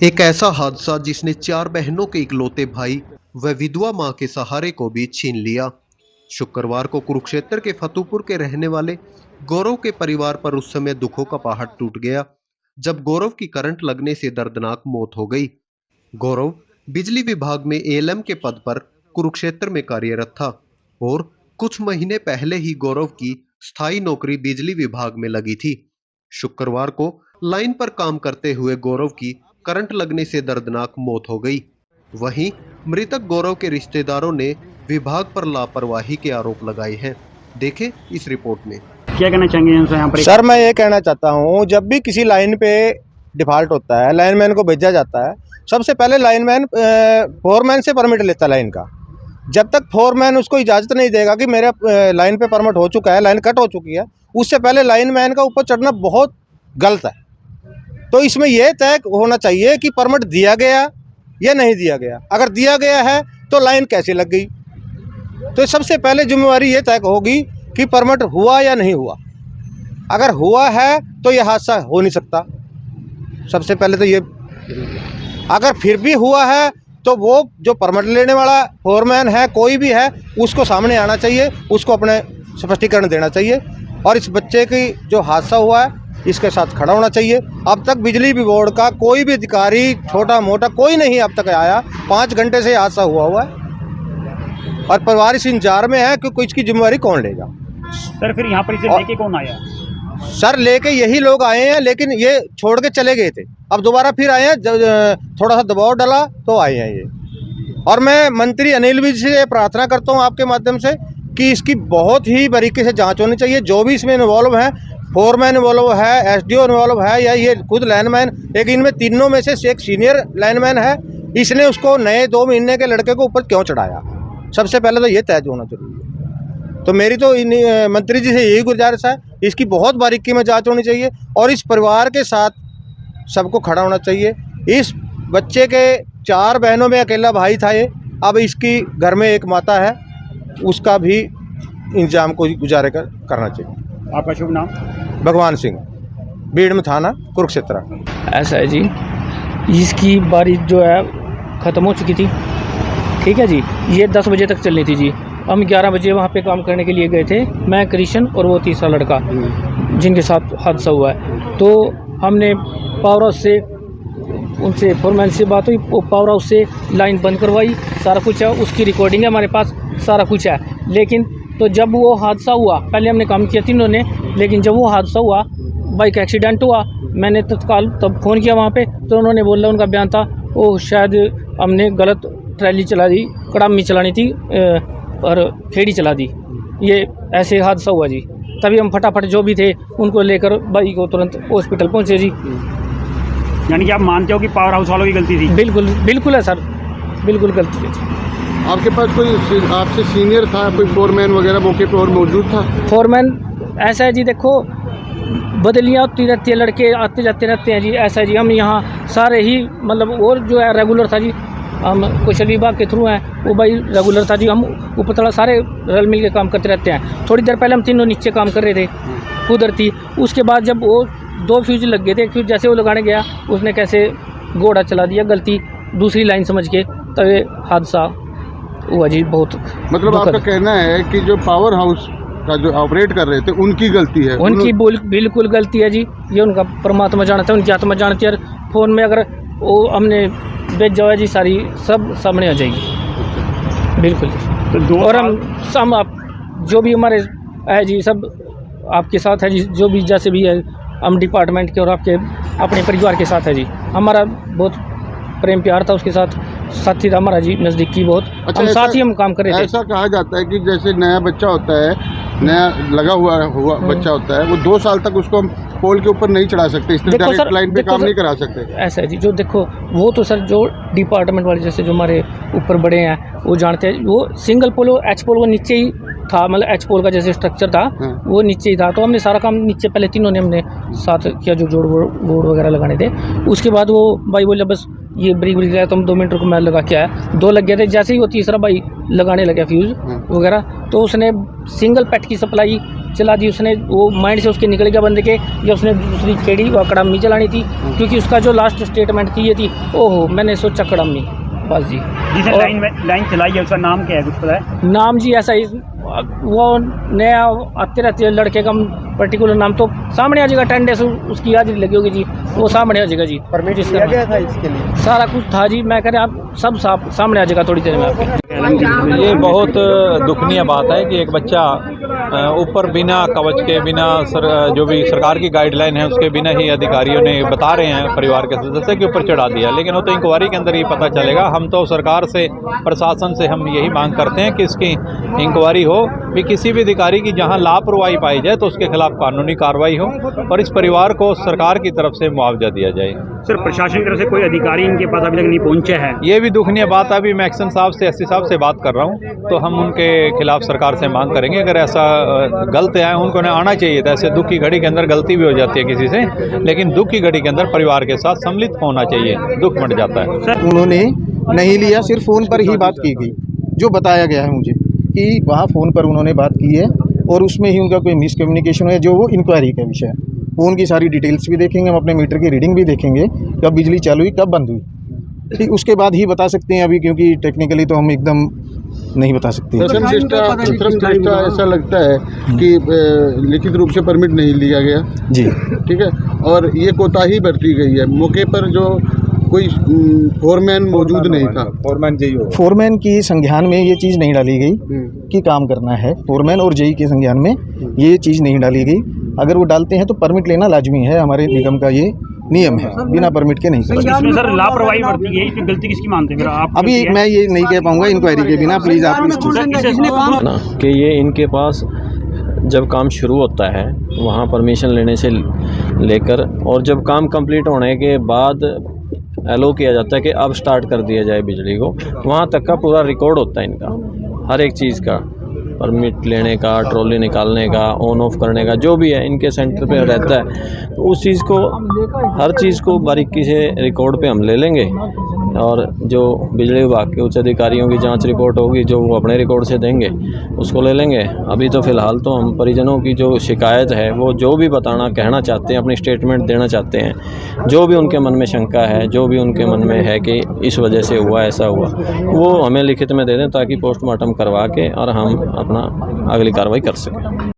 एक ऐसा हादसा जिसने चार बहनों के इकलौते भाई व विधवा मां के सहारे को भी छीन लिया। शुक्रवार को कुरुक्षेत्र के फतेहपुर के रहने वाले गौरव के परिवार पर उस समय दुखों का पहाड़ टूट गया जब गौरव की करंट लगने से दर्दनाक मौत हो गई। गौरव बिजली विभाग में एएलएम के पद पर कुरुक्षेत्र में कार्यरत था और कुछ महीने पहले ही गौरव की स्थायी नौकरी बिजली विभाग में लगी थी। शुक्रवार को लाइन पर काम करते हुए गौरव की करंट लगने से दर्दनाक मौत हो गई। वहीं मृतक गौरव के रिश्तेदारों ने विभाग पर लापरवाही के आरोप लगाए हैं। देखें इस रिपोर्ट में। क्या कहना चाहेंगे यहाँ पर? सर मैं ये कहना चाहता हूँ, जब भी किसी लाइन पे डिफॉल्ट होता है, लाइनमैन को भेजा जाता है, सबसे पहले लाइनमैन फोरमैन से परमिट लेता है लाइन का। जब तक फोरमैन उसको इजाज़त नहीं देगा कि मेरे लाइन पे परमिट हो चुका है, लाइन कट हो चुकी है, उससे पहले लाइनमैन का ऊपर चढ़ना बहुत गलत है। तो इसमें यह तय होना चाहिए कि परमिट दिया गया या नहीं दिया गया। अगर दिया गया है तो लाइन कैसे लग गई, तो सबसे पहले जिम्मेवारी ये तय होगी कि परमिट हुआ या नहीं हुआ। अगर हुआ है तो यह हादसा हो नहीं सकता। सबसे पहले तो ये, अगर फिर भी हुआ है तो वो जो परमिट लेने वाला फोरमैन है, कोई भी है, उसको सामने आना चाहिए, उसको अपने स्पष्टीकरण देना चाहिए और इस बच्चे की जो हादसा हुआ है इसके साथ खड़ा होना चाहिए। अब तक बिजली बोर्ड का कोई भी अधिकारी, छोटा मोटा कोई नहीं अब तक आया। 5 घंटे से हादसा हुआ है और परिवार इस इंतजार में है कि इसकी जिम्मेवारी कौन लेगा। सर फिर यहाँ पर इसे लेके कौन आया? सर लेके यही लोग आए हैं, लेकिन ये छोड़ के चले गए थे, अब दोबारा फिर आए हैं। थोड़ा सा दबाव डाला तो आए हैं ये। और मैं मंत्री अनिल विज से प्रार्थना करता हूँ आपके माध्यम से कि इसकी बहुत ही बारीकी से जांच होनी चाहिए। जो भी इसमें इन्वॉल्व है, फोरमैन इन्वॉल्व है, एसडीओ इन्वॉल्व है या ये खुद लाइनमैन, लेकिन इनमें तीनों में से एक सीनियर लाइनमैन है, इसने उसको नए 2 महीने के लड़के को ऊपर क्यों चढ़ाया? सबसे पहले तो ये तय होना जरूरी है। तो मेरी तो मंत्री जी से यही गुजारिश है, इसकी बहुत बारीकी में जांच होनी चाहिए और इस परिवार के साथ सबको खड़ा होना चाहिए। इस बच्चे के 4 बहनों में अकेला भाई था ये, अब इसकी घर में एक माता है, उसका भी इंतजाम को गुजारे करना चाहिए। आपका शुभ नाम? भगवान सिंह, बीड़ में थाना कुरुक्षेत्र। ऐसा है जी, इसकी बारिश जो है ख़त्म हो चुकी थी, ठीक है जी। ये 10 बजे तक चलनी थी जी। हम 11 बजे वहाँ पे काम करने के लिए गए थे, मैं, कृष्ण और वो तीसरा लड़का जिनके साथ हादसा हुआ है। तो हमने पावर हाउस से, उनसे फोरमैन से बात हुई, वो पावर हाउस से लाइन बंद करवाई, सारा कुछ है, उसकी रिकॉर्डिंग है हमारे पास, सारा कुछ है। लेकिन तो जब वो हादसा हुआ, पहले हमने काम किया तीनों ने, लेकिन जब वो हादसा हुआ, बाइक एक्सीडेंट हुआ, मैंने तत्काल तब फ़ोन किया वहाँ पे, तो उन्होंने बोला, उनका बयान था वो शायद हमने गलत ट्रैली चला दी, कड़ामी चलानी थी और खेड़ी चला दी, ये ऐसे हादसा हुआ जी। तभी हम फटाफट जो भी थे उनको लेकर बाइक को तुरंत हॉस्पिटल पहुँचे जी। यानी कि आप मानते हो कि पावर हाउस वालों की गलती थी? बिल्कुल है सर, बिल्कुल गलती है। आपके पास कोई आपसे सीनियर था, कोई फोरमैन वगैरह मौके पर और मौजूद था? फोरमैन ऐसा है जी, देखो बदलियाँ होती रहती है, लड़के आते जाते रहते हैं जी, ऐसा है जी। हम यहाँ सारे ही मतलब और जो है रेगुलर था जी, हम कौशल विभाग के थ्रू हैं, वो भाई रेगुलर था जी। हम ऊपर तला सारे रल मिल के काम करते रहते हैं। थोड़ी देर पहले हम तीनों नीचे काम कर रहे थे, उधर थी। उसके बाद जब वो 2 फ्यूज लग गए थे, एक फ्यूज जैसे वो लगाने गया, उसने कैसे घोड़ा चला दिया गलती, दूसरी लाइन समझ के, तब ये हादसा हुआ जी। बहुत मतलब आपका कहना है कि जो पावर हाउस का जो ऑपरेट कर रहे थे उनकी गलती है? उनकी बिल्कुल गलती है जी, ये उनका परमात्मा जानता है, उनकी आत्मा जानती है। फ़ोन में अगर वो हमने भेजा हुआ जी, सारी सब सामने आ जाएगी, बिल्कुल। तो और हम आप जो भी हमारे है जी, सब आपके साथ है जी, जो भी जैसे भी है, हम डिपार्टमेंट के और आपके अपने परिवार के साथ है जी। हमारा बहुत प्रेम प्यार था उसके साथ, साथी था हमारा जी, नज़दीकी बहुत। अच्छा, हम साथ ही हम काम कर रहे थे। ऐसा कहा जाता है कि जैसे नया बच्चा होता है, नया लगा हुआ बच्चा होता है, वो 2 साल तक उसको हम पोल के ऊपर नहीं चढ़ा सकते, इसलिए डायरेक्ट लाइन पे काम नहीं करा सकते। ऐसा है जी, जो देखो वो तो सर जो डिपार्टमेंट वाले जैसे जो हमारे ऊपर बड़े हैं वो जानते हैं। वो सिंगल पोल, वो एच पोल वो नीचे ही था, मतलब एच पोल का जैसे स्ट्रक्चर था वो नीचे ही था। तो हमने सारा काम नीचे पहले तीनों ने हमने साथ किया, जो जोड़ बोर्ड वगैरह लगाने थे। उसके बाद वो भाई बोले बस ये ब्रिक गया, तो हम 2 मीटर को मैं लगा के आया, 2 लग गए थे। जैसे ही वो तीसरा भाई लगाने लगा फ्यूज़ वगैरह, तो उसने सिंगल पैट की सप्लाई चला दी उसने, वो माइंड से उसके निकल गया बंदे के, या उसने दूसरी खेड़ी व कड़म्मी चलानी थी, क्योंकि उसका जो लास्ट स्टेटमेंट थी ये थी, ओहो मैंने सोचा कड़म्मी, बस जी। जिसने और लाइन चलाई है उसका नाम क्या है, कुछ पता है? नाम जी ऐसा ही, वो नया आते रहते हैं लड़के का पर्टिकुलर नाम तो सामने आ जाएगा, 10 डेज उसकी हाजिरी लगी होगी जी, वो सामने आ जाएगा जी। परमिट दिया गया था इसके लिए, सारा कुछ था जी, मैं कह रहा आप सब सामने आ जाएगा थोड़ी देर में आपके। ये बहुत दुखनीय बात है कि एक बच्चा ऊपर बिना कवच के, बिना जो भी सरकार की गाइडलाइन है उसके बिना ही अधिकारियों ने बता रहे हैं परिवार के सदस्य के ऊपर चढ़ा दिया, लेकिन वो तो इंक्वायरी के अंदर ही पता चलेगा। हम तो सरकार से, प्रशासन से हम यही मांग करते हैं कि इसकी इंक्वायरी हो, भी किसी भी अधिकारी की जहां लापरवाही पाई जाए तो उसके खिलाफ कानूनी कार्रवाई हो और इस परिवार को सरकार की तरफ से मुआवजा दिया जाए। सर, प्रशासन की तरफ से कोई अधिकारी इनके पास अभी तक नहीं पहुंचा है? ये भी दुखनीय बात है। अभी मैं एक्शन साहब से, एससी साहब से बात कर रहा हूँ, तो हम उनके खिलाफ सरकार से मांग करेंगे, अगर ऐसा गलत है उनको ने आना चाहिए था। ऐसे दुख की घड़ी के अंदर गलती भी हो जाती है किसी से, लेकिन दुख की घड़ी के अंदर परिवार के साथ सम्मिलित होना चाहिए, दुख मिट जाता है। उन्होंने नहीं लिया, सिर्फ फ़ोन पर ही बात की गई, जो बताया गया है मुझे कि वहाँ फ़ोन पर उन्होंने बात की है और उसमें ही उनका कोई मिसकम्युनिकेशन है, जो वो इंक्वायरी का विषय है। फ़ोन की सारी डिटेल्स भी देखेंगे, हम अपने मीटर की रीडिंग भी देखेंगे, कब बिजली चालू हुई कब बंद हुई, ठीक उसके बाद ही बता सकते हैं अभी, क्योंकि टेक्निकली तो हम एकदम नहीं बता सकते। प्रथम दृष्टा ऐसा लगता है कि लिखित रूप से परमिट नहीं लिया गया जी, ठीक है, और ये कोताही बरती गई है। मौके पर जो कोई फोरमैन मौजूद नहीं था, फोरमैन की संज्ञान में ये चीज़ नहीं डाली गई कि काम करना है, फोरमैन और जेई के संज्ञान में ये चीज़ नहीं डाली गई। अगर वो डालते हैं तो परमिट लेना लाजमी है, हमारे निगम का ये नियम है, बिना परमिट के नहीं कर सकते। इसमें सर लापरवाही बरती गई, इसमें गलती किसकी मानते हैं आप? अभी मैं ये नहीं कह पाऊंगा इंक्वायरी के बिना, प्लीज़ आप इस चीज़ ना कि ये इनके पास जब काम शुरू होता है वहाँ परमिशन लेने से लेकर, और जब काम कंप्लीट होने के बाद एलो किया जाता है कि अब स्टार्ट कर दिया जाए बिजली को, वहाँ तक का पूरा रिकॉर्ड होता है इनका, हर एक चीज़ का, परमिट लेने का, ट्रॉली निकालने का, ऑन ऑफ करने का, जो भी है इनके सेंटर पे रहता है। तो उस चीज़ को, हर चीज़ को बारीकी से रिकॉर्ड पे हम ले लेंगे, और जो बिजली विभाग के उच्च अधिकारियों की जांच रिपोर्ट होगी जो वो अपने रिकॉर्ड से देंगे उसको ले लेंगे। अभी तो फ़िलहाल तो हम परिजनों की जो शिकायत है, वो जो भी बताना कहना चाहते हैं, अपनी स्टेटमेंट देना चाहते हैं, जो भी उनके मन में शंका है, जो भी उनके मन में है कि इस वजह से हुआ, ऐसा हुआ, वो हमें लिखित में दे दें ताकि पोस्टमार्टम करवा के और हम अपना अगली कार्रवाई कर सकें।